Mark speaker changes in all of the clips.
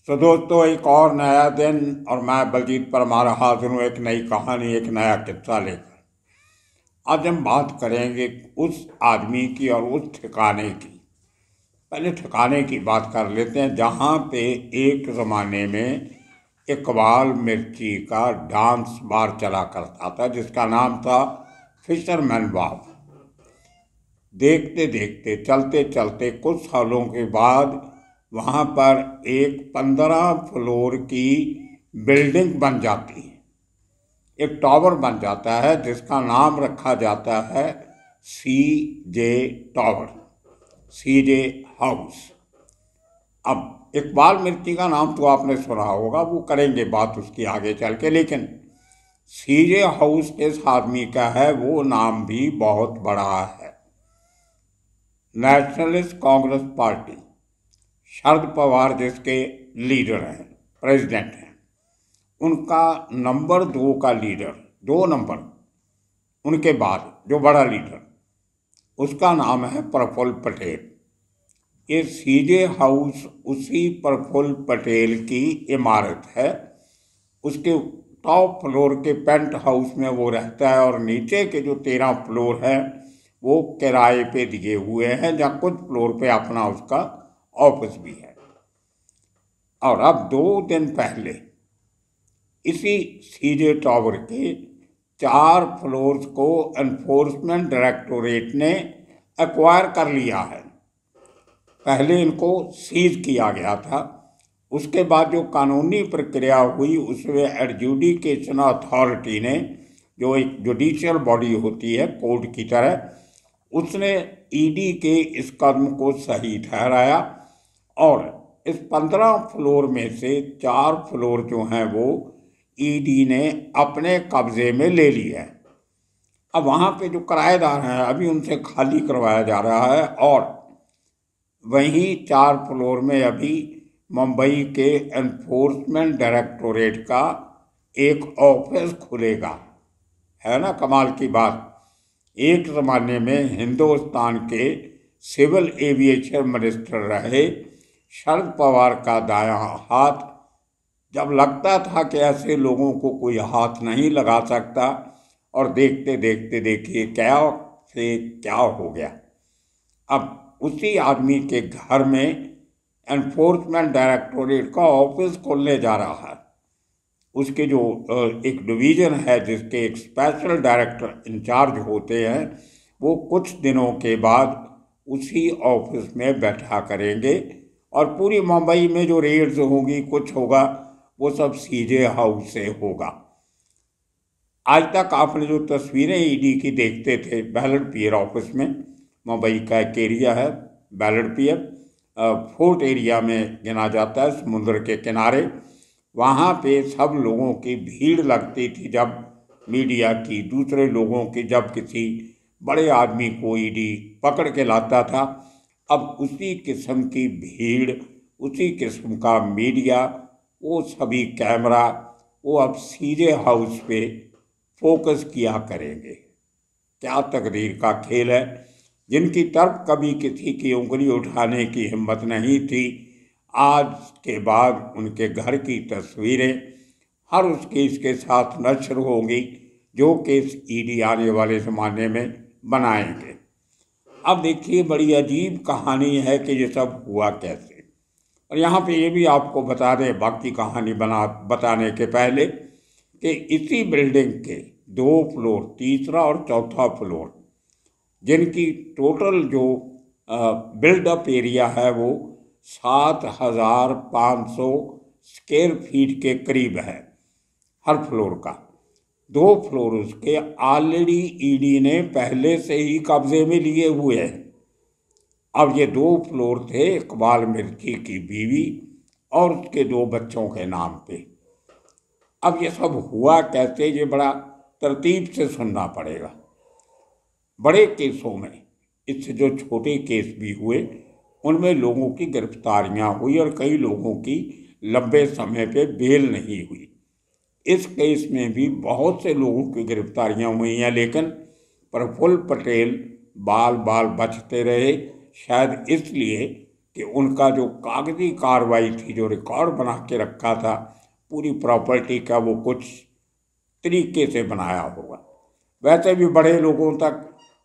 Speaker 1: तो दोस्तों, एक और नया दिन और मैं बलजीत परमार हाजिर हूँ एक नई कहानी, एक नया किस्सा लेकर। आज हम बात करेंगे उस आदमी की और उस ठिकाने की। पहले ठिकाने की बात कर लेते हैं जहाँ पे एक ज़माने में इकबाल मिर्ची का डांस बार चला करता था, जिसका नाम था फिशरमैन बॉब। देखते देखते, चलते चलते कुछ सालों के बाद वहाँ पर एक 15 फ्लोर की बिल्डिंग बन जाती है, एक टावर बन जाता है जिसका नाम रखा जाता है सी जे टावर, सी जे हाउस। अब इकबाल मिर्ची का नाम तो आपने सुना होगा, वो करेंगे बात उसकी आगे चल के, लेकिन सी जे हाउस किस आदमी का है वो नाम भी बहुत बड़ा है। नेशनलिस्ट कांग्रेस पार्टी, शरद पवार जिसके लीडर हैं, प्रेसिडेंट हैं, उनका नंबर 2 का लीडर, 2 नंबर उनके बाद जो बड़ा लीडर, उसका नाम है प्रफुल्ल पटेल। ये सीजे हाउस उसी प्रफुल्ल पटेल की इमारत है। उसके टॉप फ्लोर के पेंट हाउस में वो रहता है और नीचे के जो 13 फ्लोर हैं वो किराए पे दिए हुए हैं, जहाँ कुछ फ्लोर पे अपना उसका ऑफिस भी है। और अब 2 दिन पहले इसी सीजे टावर के 4 फ्लोर्स को एनफोर्समेंट डायरेक्टोरेट ने एक्वायर कर लिया है। पहले इनको सीज किया गया था, उसके बाद जो कानूनी प्रक्रिया हुई उसमें एडजुडिकेशन अथॉरिटी ने, जो एक जुडिशियल बॉडी होती है कोर्ट की तरह, उसने ईडी के इस कदम को सही ठहराया और इस 15 फ्लोर में से 4 फ्लोर जो हैं वो ईडी ने अपने कब्जे में ले लिया है। अब वहाँ पे जो किराएदार हैं अभी उनसे खाली करवाया जा रहा है और वहीं 4 फ्लोर में अभी मुंबई के एनफोर्समेंट डायरेक्टोरेट का एक ऑफिस खुलेगा। है ना कमाल की बात। एक ज़माने में हिंदुस्तान के सिविल एविएशन मिनिस्टर रहे शरद पवार का दायां हाथ, जब लगता था कि ऐसे लोगों को कोई हाथ नहीं लगा सकता, और देखते देखते देखिए क्या से क्या हो गया। अब उसी आदमी के घर में एनफोर्समेंट डायरेक्टोरेट का ऑफिस खोलने जा रहा है। उसके जो एक डिवीज़न है जिसके एक स्पेशल डायरेक्टर इंचार्ज होते हैं, वो कुछ दिनों के बाद उसी ऑफिस में बैठा करेंगे और पूरी मुंबई में जो रेड्स होंगी, कुछ होगा, वो सब सीजे हाउस से होगा। आज तक आपने जो तस्वीरें ईडी की देखते थे बैलेट पियर ऑफिस में, मुंबई का एक एरिया है बैलेट पियर, फोर्ट एरिया में गिना जाता है, समुद्र के किनारे, वहाँ पे सब लोगों की भीड़ लगती थी जब मीडिया की, दूसरे लोगों की, जब किसी बड़े आदमी को ईडी पकड़ के लाता था। अब उसी किस्म की भीड़, उसी किस्म का मीडिया, वो सभी कैमरा वो अब सीजे हाउस पे फोकस किया करेंगे। क्या तकदीर का खेल है। जिनकी तरफ कभी किसी की उंगली उठाने की हिम्मत नहीं थी, आज के बाद उनके घर की तस्वीरें हर उस केस के साथ नश्र होंगी जो केस ईडी आने वाले ज़माने में बनाएंगे। अब देखिए, बड़ी अजीब कहानी है कि ये सब हुआ कैसे। और यहाँ पे ये भी आपको बता दें बाकी कहानी बताने के पहले कि इसी बिल्डिंग के 2 फ्लोर, तीसरा और चौथा फ्लोर, जिनकी टोटल जो बिल्डअप एरिया है वो 7,500 स्क्वायर फीट के करीब है हर फ्लोर का। 2 फ्लोर उसके ऑलरेडी ईडी ने पहले से ही कब्जे में लिए हुए हैं। अब ये 2 फ्लोर थे इकबाल मिर्ची की बीवी और उसके 2 बच्चों के नाम पे। अब ये सब हुआ कैसे, ये बड़ा तरतीब से सुनना पड़ेगा। बड़े केसों में, इससे जो छोटे केस भी हुए उनमें लोगों की गिरफ्तारियां हुई और कई लोगों की लंबे समय पे बेल नहीं हुई। इस केस में भी बहुत से लोगों की गिरफ्तारियां हुई हैं, लेकिन प्रफुल्ल पटेल बाल बाल बचते रहे, शायद इसलिए कि उनका जो कागजी कार्रवाई थी, जो रिकॉर्ड बना के रखा था पूरी प्रॉपर्टी का, वो कुछ तरीके से बनाया होगा। वैसे भी बड़े लोगों तक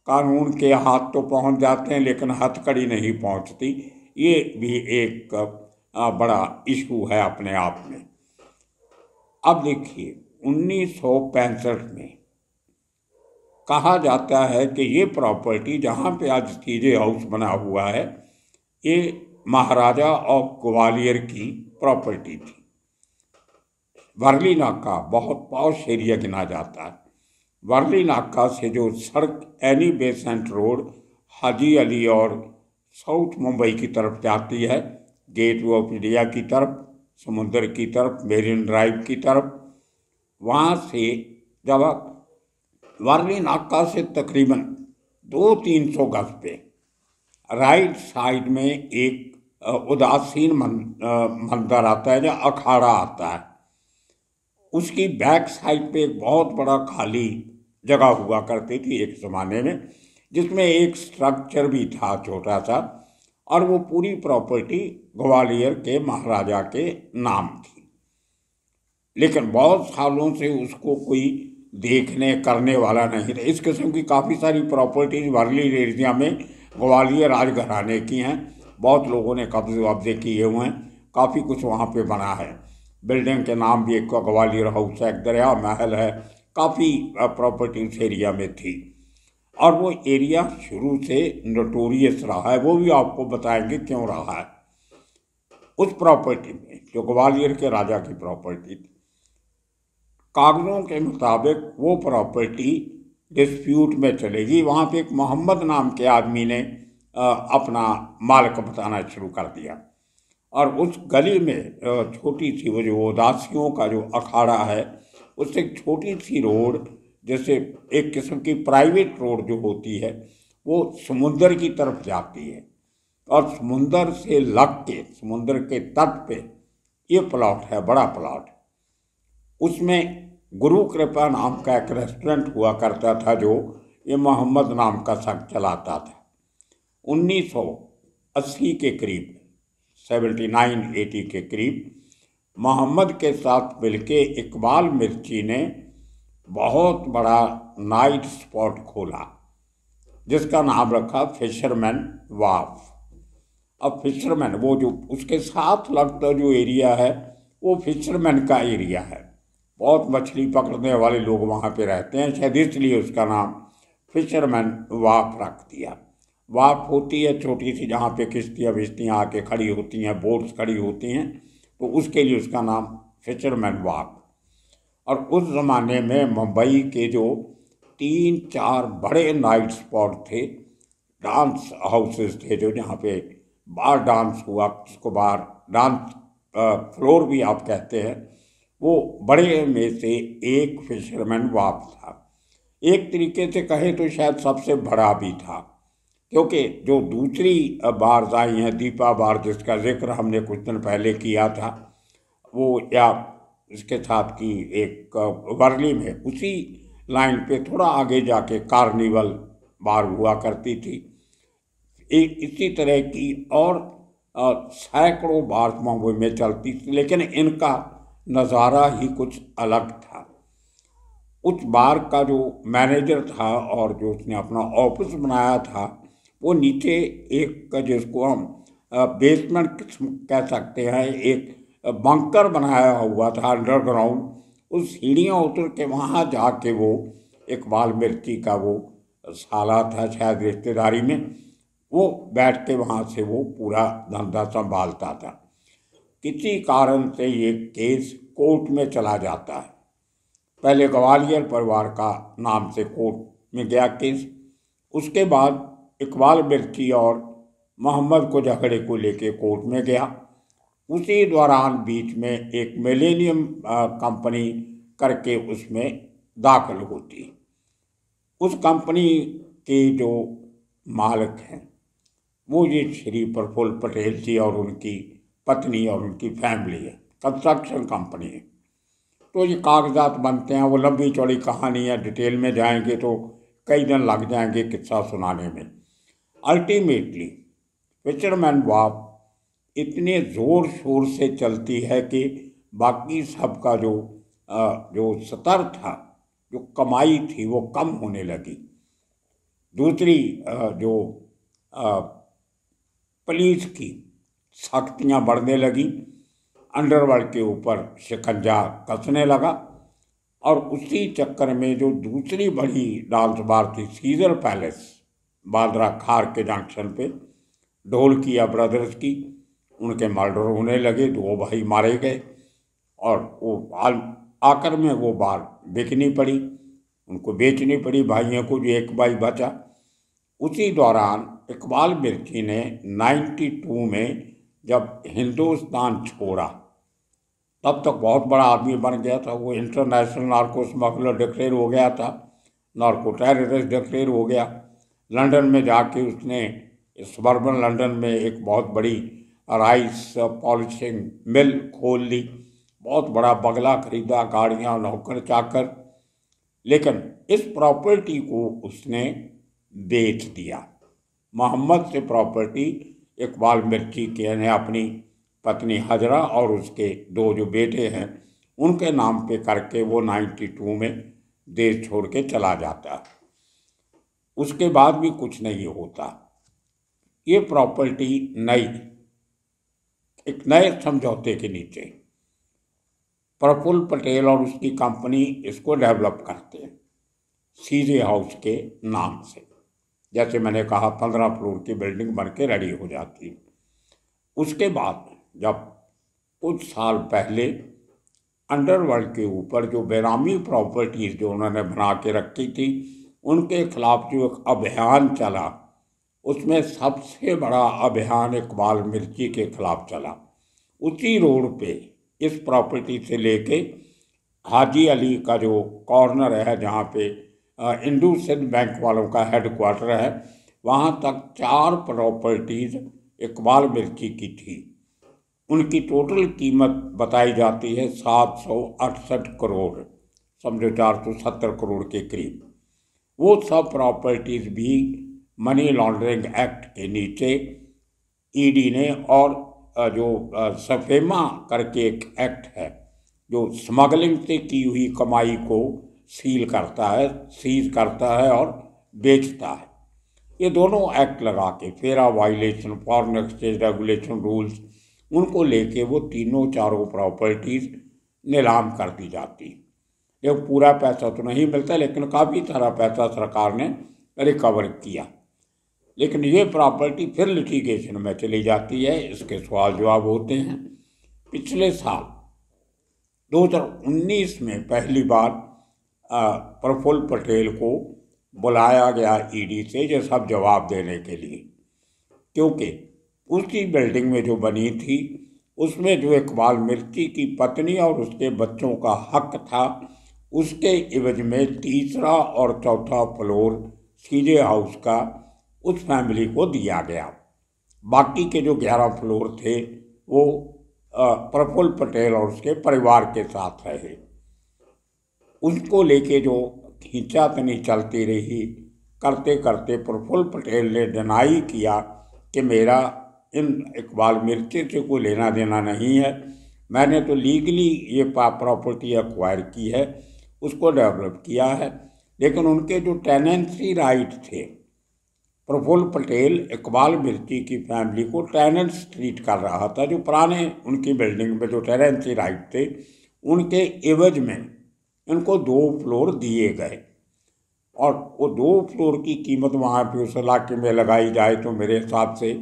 Speaker 1: कानून के हाथ तो पहुंच जाते हैं, लेकिन हथकड़ी नहीं पहुंचती। ये भी एक बड़ा इशू है अपने आप में। अब देखिए, 1965 में कहा जाता है कि ये प्रॉपर्टी जहाँ पे आज सीजे हाउस बना हुआ है, ये महाराजा ऑफ ग्वालियर की प्रॉपर्टी थी। वर्ली नाका बहुत पॉश एरिया गिना जाता है। वर्ली नाका से जो सड़क Annie Besant road Haji Ali और साउथ मुंबई की तरफ जाती है, गेटवे ऑफ इंडिया की तरफ, समुंदर की तरफ, मेरिन ड्राइव की तरफ, वहाँ से जब वर्ली नाका से तकरीबन 200-300 गज पे राइट साइड में एक उदासीन मंदिर आता है या अखाड़ा आता है। उसकी बैक साइड पे एक बहुत बड़ा खाली जगह हुआ करती थी एक ज़माने में, जिसमें एक स्ट्रक्चर भी था छोटा सा, और वो पूरी प्रॉपर्टी ग्वालियर के महाराजा के नाम थी। लेकिन बहुत सालों से उसको कोई देखने करने वाला नहीं था। इस किस्म की काफ़ी सारी प्रॉपर्टीज वर्ली एरिया में ग्वालियर राजघराने की हैं। बहुत लोगों ने कब्जे वब्जे किए हुए हैं, काफ़ी कुछ वहाँ पे बना है। बिल्डिंग के नाम भी एक ग्वालियर हाउस है, एक दरिया महल है, काफ़ी प्रॉपर्टी उस एरिया में थी। और वो एरिया शुरू से नोटोरियस रहा है, वो भी आपको बताएंगे क्यों रहा है। उस प्रॉपर्टी में, जो ग्वालियर के राजा की प्रॉपर्टी थी, कागजों के मुताबिक वो प्रॉपर्टी डिस्प्यूट में चलेगी। वहाँ पे एक मोहम्मद नाम के आदमी ने अपना मालिक बताना शुरू कर दिया, और उस गली में छोटी सी वो जो उदासियों का जो अखाड़ा है, उससे एक छोटी सी रोड, जैसे एक किस्म की प्राइवेट रोड जो होती है, वो समुंदर की तरफ जाती है। और समुंदर से लग के समुंदर के तट पे ये प्लॉट है, बड़ा प्लॉट। उसमें गुरु कृपा नाम का एक रेस्टोरेंट हुआ करता था, जो ये मोहम्मद नाम का शख्स चलाता था। 1980 के करीब, 79-80 के करीब, मोहम्मद के साथ मिलके इकबाल मिर्ची ने बहुत बड़ा नाइट स्पॉट खोला, जिसका नाम रखा फिशरमैन वाफ। अब फिशरमैन, वो जो उसके साथ लगता जो एरिया है, वो फिशरमैन का एरिया है। बहुत मछली पकड़ने वाले लोग वहाँ पे रहते हैं, शायद इसलिए उसका नाम फिशरमैन वाफ रख दिया। वाफ होती है छोटी सी, जहाँ पे किश्तियाँ विश्तियाँ आके खड़ी होती हैं, बोट्स खड़ी होती हैं, तो उसके लिए उसका नाम फिशरमैन वाफ। और उस ज़माने में मुंबई के जो 3-4 बड़े नाइट स्पॉट थे, डांस हाउसेस थे, जो जहाँ पे बार डांस हुआ, जिसको बार डांस फ्लोर भी आप कहते हैं, वो बड़े में से एक फिशरमैन वाफ था। एक तरीके से कहे तो शायद सबसे बड़ा भी था, क्योंकि जो दूसरी बार्स आई हैं, दीपा बार जिसका जिक्र हमने कुछ दिन पहले किया था, वो या इसके साथ की एक वर्ली में उसी लाइन पे थोड़ा आगे जाके कार्निवल बार हुआ करती थी। इसी तरह की और सैकड़ों बार मुंबई में चलती थी, लेकिन इनका नज़ारा ही कुछ अलग था। उस बार का जो मैनेजर था और जो उसने अपना ऑफिस बनाया था, वो नीचे एक, जिसको हम बेसमेंट कह सकते हैं, एक बंकर बनाया हुआ था अंडरग्राउंड। उस सीढ़ियाँ उतर के वहाँ जाके वो इकबाल मिर्ची का वो साला था शायद रिश्तेदारी में, वो बैठ के वहाँ से वो पूरा धंधा संभालता था। किसी कारण से ये केस कोर्ट में चला जाता है। पहले ग्वालियर परिवार का नाम से कोर्ट में गया केस, उसके बाद इकबाल मिर्ची और मोहम्मद को झगड़े को लेके कोर्ट में गया। उसी दौरान बीच में एक मिलेनियम कंपनी करके उसमें दाखिल होती। उस कंपनी के जो मालिक हैं वो ये श्री प्रफुल्ल पटेल जी और उनकी पत्नी और उनकी फैमिली है। कंस्ट्रक्शन कंपनी है। तो ये कागजात बनते हैं, वो लंबी चौड़ी कहानी है, डिटेल में जाएंगे तो कई दिन लग जाएंगे किस्सा सुनाने में। अल्टीमेटली फिशरमैन वाफ इतने ज़ोर शोर से चलती है कि बाकी सबका जो स्तर था, जो कमाई थी, वो कम होने लगी। दूसरी जो पुलिस की सख्तियाँ बढ़ने लगी, अंडरवर्ल्ड के ऊपर शिकंजा कसने लगा। और उसी चक्कर में जो दूसरी बड़ी डांस बार थी, सीजर पैलेस, बांद्रा खार के जंक्शन पे, ढोलकिया ब्रदर्स की, उनके मर्डर होने लगे, 2 भाई मारे गए। और वो आकर में वो बार बिकनी पड़ी, उनको बेचनी पड़ी भाइयों को, जो एक भाई बचा। उसी दौरान इकबाल मिर्ची ने 92 में जब हिंदुस्तान छोड़ा, तब तक बहुत बड़ा आदमी बन गया था। वो इंटरनेशनल नार्को स्मगलर डिक्लेयर हो गया था, नार्को टेररिस्ट डिक्लेयर हो गया। लंदन में जाके उसने सबर्बन लंदन में एक बहुत बड़ी राइस पॉलिशिंग मिल खोल ली, बहुत बड़ा बंगला खरीदा, गाड़ियाँ, नौकर चाकर। लेकिन इस प्रॉपर्टी को उसने बेच दिया। मोहम्मद से प्रॉपर्टी इकबाल मिर्ची के ने अपनी पत्नी हजरा और उसके 2 जो बेटे हैं उनके नाम पे करके वो 92 में देश छोड़ के चला जाता। उसके बाद भी कुछ नहीं होता। ये प्रॉपर्टी एक नए समझौते के नीचे प्रफुल्ल पटेल और उसकी कंपनी इसको डेवलप करते हैं, सीजे हाउस के नाम से। जैसे मैंने कहा, 15 फ्लोर की बिल्डिंग बन के रेडी हो जाती है। उसके बाद जब कुछ साल पहले अंडरवर्ल्ड के ऊपर जो बेनामी प्रॉपर्टीज जो उन्होंने बना के रखी थी, उनके खिलाफ जो एक अभियान चला, उसमें सबसे बड़ा अभियान इकबाल मिर्ची के खिलाफ चला। उसी रोड पे इस प्रॉपर्टी से लेके हाजी अली का जो कॉर्नर है, जहाँ पे इंडस बैंक वालों का हेडक्वार्टर है, वहाँ तक 4 प्रॉपर्टीज इकबाल मिर्ची की थी। उनकी टोटल कीमत बताई जाती है 768 करोड़, समझो 470 करोड़ के करीब। वो सब प्रॉपर्टीज भी मनी लॉन्ड्रिंग एक्ट के नीचे ईडी ने, और जो सफेमा करके एक एक्ट है जो स्मगलिंग से की हुई कमाई को सीज करता है और बेचता है, ये दोनों एक्ट लगा के, फेरा violation, foreign exchange regulation rules, उनको लेके वो चारों प्रॉपर्टीज नीलाम कर दी जाती। ये पूरा पैसा तो नहीं मिलता, लेकिन काफ़ी सारा पैसा सरकार ने रिकवर किया। लेकिन ये प्रॉपर्टी फिर लिटिगेशन में चली जाती है, इसके सवाल जवाब होते हैं। पिछले साल 2019 में पहली बार प्रफुल्ल पटेल को बुलाया गया ईडी से ये सब जवाब देने के लिए, क्योंकि उसी बिल्डिंग में जो बनी थी उसमें जो इकबाल मिर्ची की पत्नी और उसके बच्चों का हक था, उसके इवज में तीसरा और चौथा फ्लोर सीजे हाउस का उस फैमिली को दिया गया। बाकी के जो 11 फ्लोर थे वो प्रफुल्ल पटेल और उसके परिवार के साथ रहे। उसको लेके जो खींचातानी चलती रही, करते करते प्रफुल्ल पटेल ने डिनाई किया कि मेरा इन इकबाल मिर्ची से कोई लेना देना नहीं है, मैंने तो लीगली ये प्रॉपर्टी एक्वायर की है, उसको डेवलप किया है। लेकिन उनके जो टेनेंसी राइट थे, प्रफुल्ल पटेल इकबाल मिर्ची की फैमिली को टेनेंट्स ट्रीट कर रहा था। जो पुराने उनकी बिल्डिंग में जो टेनेंसी राइट थे, उनके एवज में इनको 2 फ्लोर दिए गए। और वो 2 फ्लोर की कीमत वहाँ पे उस इलाके में लगाई जाए तो मेरे हिसाब से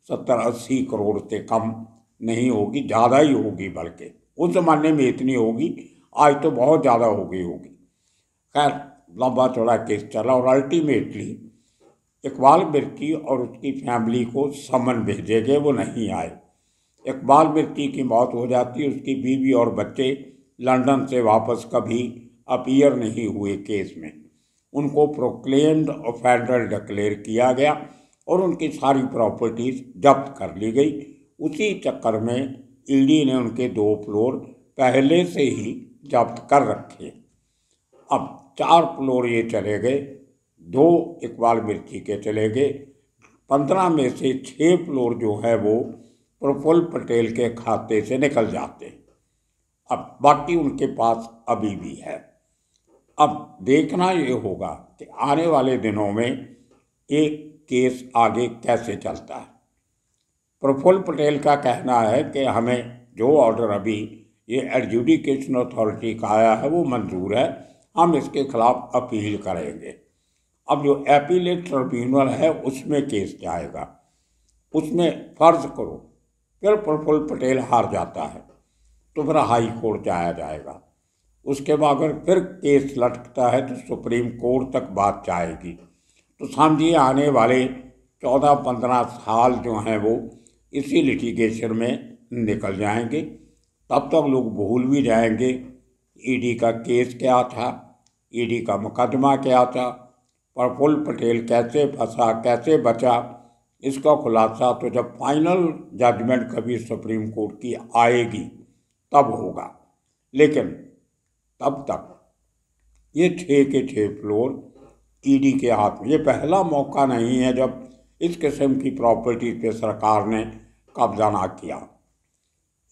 Speaker 1: 70-80 करोड़ से कम नहीं होगी, ज़्यादा ही होगी, बल्कि उस ज़माने में इतनी होगी, आज तो बहुत ज़्यादा हो गई होगी। खैर, लंबा चौड़ा केस चला और अल्टीमेटली इकबाल मिर्ची और उसकी फैमिली को समन भेजे गए, वो नहीं आए। इकबाल मिर्ची की मौत हो जाती, उसकी बीवी और बच्चे लंदन से वापस कभी अपीयर नहीं हुए केस में। उनको प्रोक्लेम्ड ऑफेंडर डिक्लेयर किया गया और उनकी सारी प्रॉपर्टीज जब्त कर ली गई। उसी चक्कर में ईडी ने उनके 2 फ्लोर पहले से ही जब्त कर रखे। अब 4 फ्लोर ये चले गए, 2 इकबाल मिर्ची के चले गए। 15 में से 6 फ्लोर जो है वो प्रफुल्ल पटेल के खाते से निकल जाते। अब बाकी उनके पास अभी भी है। अब देखना ये होगा कि आने वाले दिनों में ये केस आगे कैसे चलता है। प्रफुल्ल पटेल का कहना है कि हमें जो ऑर्डर अभी ये एडजुडिकेशन अथॉरिटी का आया है वो मंजूर है, हम इसके खिलाफ अपील करेंगे। अब जो एपीलेट ट्रिब्यूनल है उसमें केस जाएगा, उसमें फर्ज करो फिर प्रफुल्ल पटेल हार जाता है तो फिर हाई कोर्ट जाया जाएगा। उसके बाद अगर फिर केस लटकता है तो सुप्रीम कोर्ट तक बात जाएगी। तो समझिए आने वाले 14-15 साल जो हैं वो इसी लिटिगेशन में निकल जाएंगे। तब तक लोग भूल भी जाएंगे ईडी का केस क्या था, ईडी का मुकदमा क्या था, प्रफुल्ल पटेल कैसे फंसा कैसे बचा, इसका खुलासा तो जब फाइनल जजमेंट कभी सुप्रीम कोर्ट की आएगी तब होगा। लेकिन तब तक ये 6 के 6 फ्लोर ईडी के हाथ में। ये पहला मौका नहीं है जब इस किस्म की प्रॉपर्टी पे सरकार ने कब्जा ना किया।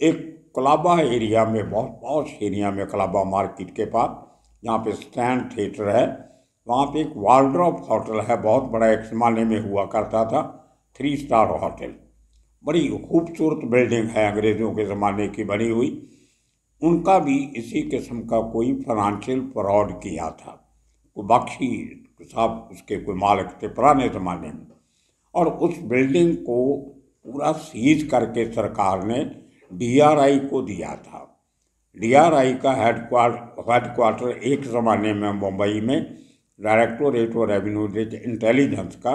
Speaker 1: एक कोलाबा एरिया में, बहुत पॉश एरिया में, कोलाबा मार्केट के पास जहाँ पे स्टैंड थिएटर है, वहाँ पे एक वार्ड्रॉप होटल है, बहुत बड़ा, एक ज़माने में हुआ करता था, 3 स्टार होटल। बड़ी खूबसूरत बिल्डिंग है, अंग्रेज़ों के ज़माने की बनी हुई। उनका भी इसी किस्म का कोई फाइनेंशियल फ्रॉड किया था। कोई बख्शी साहब उसके कोई मालिक थे पुराने ज़माने में, और उस बिल्डिंग को पूरा सीज करके सरकार ने डीआरआई को दिया था। डीआरआई का हेडक्वार्टर एक ज़माने में मुंबई में डायरेक्टोरेट ऑफ रेवेन्यू इंटेलिजेंस का,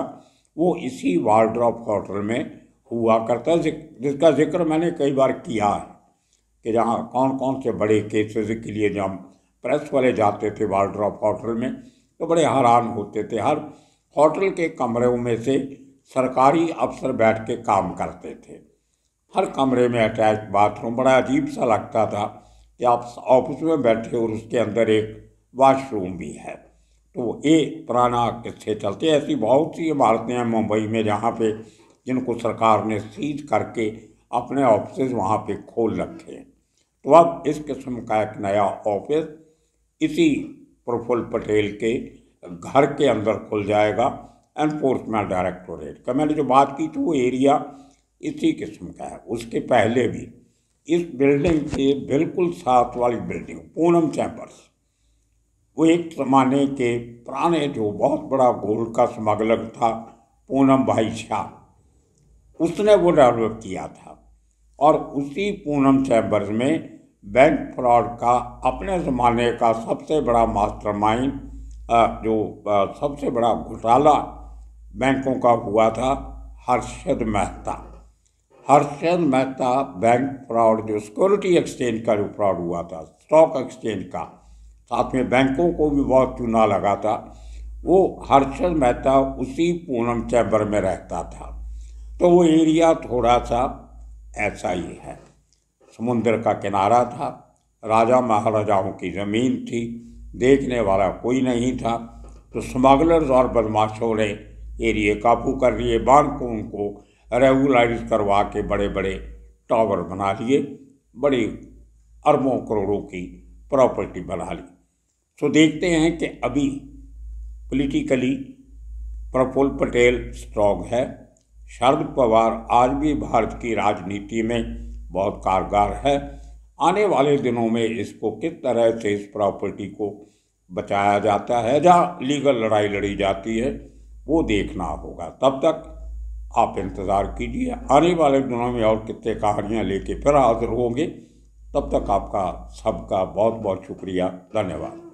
Speaker 1: वो इसी वार्ड्रॉप होटल में हुआ करता, जिसका जिक्र मैंने कई बार किया है कि जहाँ कौन कौन से बड़े केसेस के लिए जब प्रेस वाले जाते थे वार्ड्रॉप होटल में तो बड़े हैरान होते थे। हर होटल के कमरों में से सरकारी अफसर बैठ के काम करते थे। हर कमरे में अटैच बाथरूम, बड़ा अजीब सा लगता था कि आप ऑफिस में बैठे और उसके अंदर एक वॉशरूम भी है। तो ये पुराना किस्से चलते। ऐसी बहुत सी इमारतें हैं मुंबई में जहाँ पे जिनको सरकार ने सीज करके अपने ऑफिस वहाँ पे खोल रखे हैं। तो अब इस किस्म का एक नया ऑफिस इसी प्रफुल्ल पटेल के घर के अंदर खुल जाएगा, एनफोर्समेंट डायरेक्टोरेट का। मैंने जो बात की थी वो एरिया इसी किस्म का है। उसके पहले भी इस बिल्डिंग के बिल्कुल साथ वाली बिल्डिंग पूनम चैम्बर्स, वो एक ज़माने के पुराने जो बहुत बड़ा गोल्ड का स्मगलर था पूनम भाई शाह, उसने वो डेवलप किया था। और उसी पूनम चैम्बर्स में बैंक फ्रॉड का अपने ज़माने का सबसे बड़ा मास्टरमाइंड, जो सबसे बड़ा घोटाला बैंकों का हुआ था, हर्षद मेहता। हर्षद मेहता बैंक फ्रॉड, जो सिक्योरिटी एक्सचेंज का जो फ्रॉड हुआ था, स्टॉक एक्सचेंज का, साथ में बैंकों को भी बहुत चूना लगा था, वो हर्षद मेहता उसी पूनम चैम्बर में रहता था। तो वो एरिया थोड़ा सा ऐसा ही है, समुद्र का किनारा था, राजा महाराजाओं की ज़मीन थी, देखने वाला कोई नहीं था। तो स्मगलर्स और बदमाशों ने एरिया काबू कर लिए, बैंकों उनको रेगुलाइज करवा के बड़े बड़े टावर बना लिए, बड़ी अरबों करोड़ों की प्रॉपर्टी बना ली। तो देखते हैं कि अभी पॉलिटिकली प्रफुल्ल पटेल स्ट्रॉन्ग है, शरद पवार आज भी भारत की राजनीति में बहुत कारगर है। आने वाले दिनों में इसको किस तरह से इस प्रॉपर्टी को बचाया जाता है, जहाँ लीगल लड़ाई लड़ी जाती है, वो देखना होगा। तब तक आप इंतज़ार कीजिए, आने वाले दिनों में और कितने कहानियाँ लेके फिर हाजिर होंगे। तब तक आपका सबका बहुत बहुत शुक्रिया, धन्यवाद।